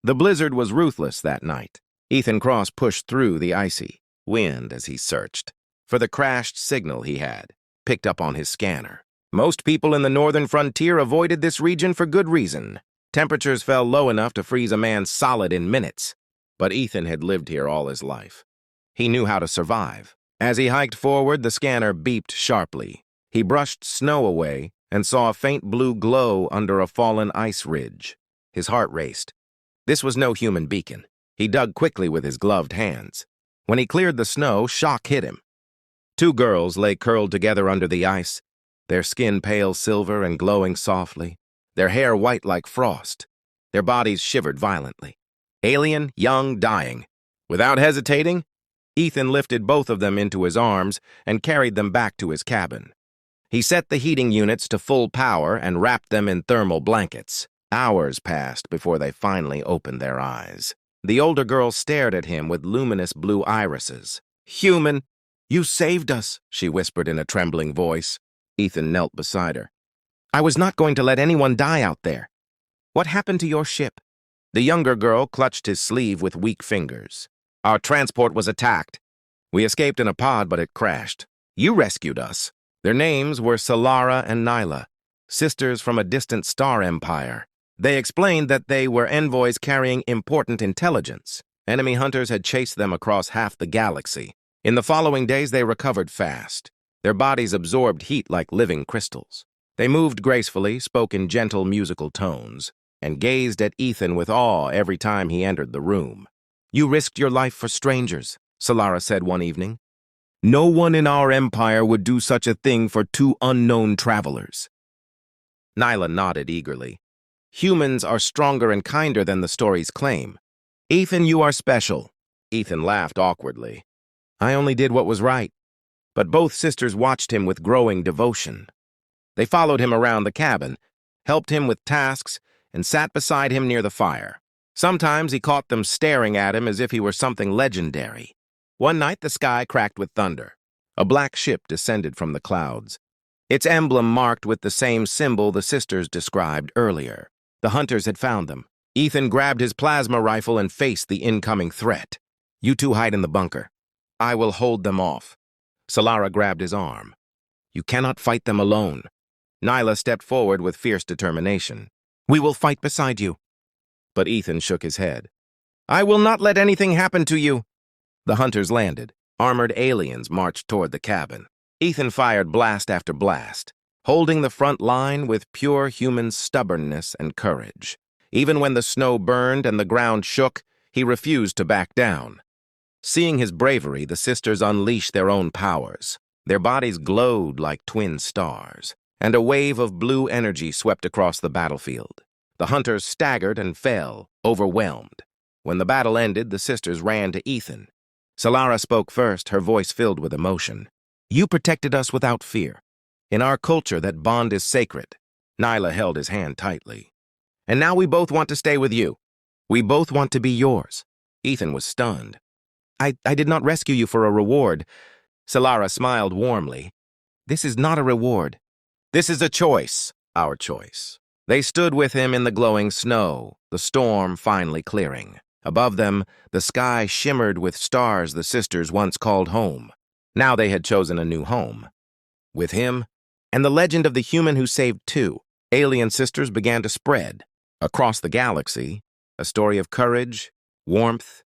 The blizzard was ruthless that night. Ethan Cross pushed through the icy wind as he searched for the crashed signal he had picked up on his scanner. Most people in the northern frontier avoided this region for good reason. Temperatures fell low enough to freeze a man solid in minutes. But Ethan had lived here all his life. He knew how to survive. As he hiked forward, the scanner beeped sharply. He brushed snow away and saw a faint blue glow under a fallen ice ridge. His heart raced. This was no human beacon. He dug quickly with his gloved hands. When he cleared the snow, shock hit him. Two girls lay curled together under the ice, their skin pale silver and glowing softly, their hair white like frost. Their bodies shivered violently. Alien, young, dying. Without hesitating, Ethan lifted both of them into his arms and carried them back to his cabin. He set the heating units to full power and wrapped them in thermal blankets. Hours passed before they finally opened their eyes. The older girl stared at him with luminous blue irises. "Human, you saved us," she whispered in a trembling voice. Ethan knelt beside her. "I was not going to let anyone die out there. What happened to your ship?" The younger girl clutched his sleeve with weak fingers. "Our transport was attacked. We escaped in a pod, but it crashed. You rescued us." Their names were Solara and Nyla, sisters from a distant star empire. They explained that they were envoys carrying important intelligence. Enemy hunters had chased them across half the galaxy. In the following days, they recovered fast. Their bodies absorbed heat like living crystals. They moved gracefully, spoke in gentle musical tones, and gazed at Ethan with awe every time he entered the room. "You risked your life for strangers," Solara said one evening. "No one in our empire would do such a thing for two unknown travelers." Nyla nodded eagerly. "Humans are stronger and kinder than the stories claim. Ethan, you are special." Ethan laughed awkwardly. "I only did what was right." But both sisters watched him with growing devotion. They followed him around the cabin, helped him with tasks, and sat beside him near the fire. Sometimes he caught them staring at him as if he were something legendary. One night the sky cracked with thunder. A black ship descended from the clouds. Its emblem marked with the same symbol the sisters described earlier. The hunters had found them. Ethan grabbed his plasma rifle and faced the incoming threat. "You two hide in the bunker. I will hold them off." Solara grabbed his arm. "You cannot fight them alone." Nyla stepped forward with fierce determination. "We will fight beside you." But Ethan shook his head. "I will not let anything happen to you." The hunters landed. Armored aliens marched toward the cabin. Ethan fired blast after blast, holding the front line with pure human stubbornness and courage. Even when the snow burned and the ground shook, he refused to back down. Seeing his bravery, the sisters unleashed their own powers. Their bodies glowed like twin stars, and a wave of blue energy swept across the battlefield. The hunters staggered and fell, overwhelmed. When the battle ended, the sisters ran to Ethan. Solara spoke first, her voice filled with emotion. "You protected us without fear. In our culture, that bond is sacred." Nyla held his hand tightly. "And now we both want to stay with you. We both want to be yours." Ethan was stunned. I did not rescue you for a reward." Solara smiled warmly. "This is not a reward. This is a choice, our choice." They stood with him in the glowing snow, the storm finally clearing. Above them, the sky shimmered with stars the sisters once called home. Now they had chosen a new home. With him, and the legend of the human who saved two, alien sisters began to spread. Across the galaxy, a story of courage, warmth,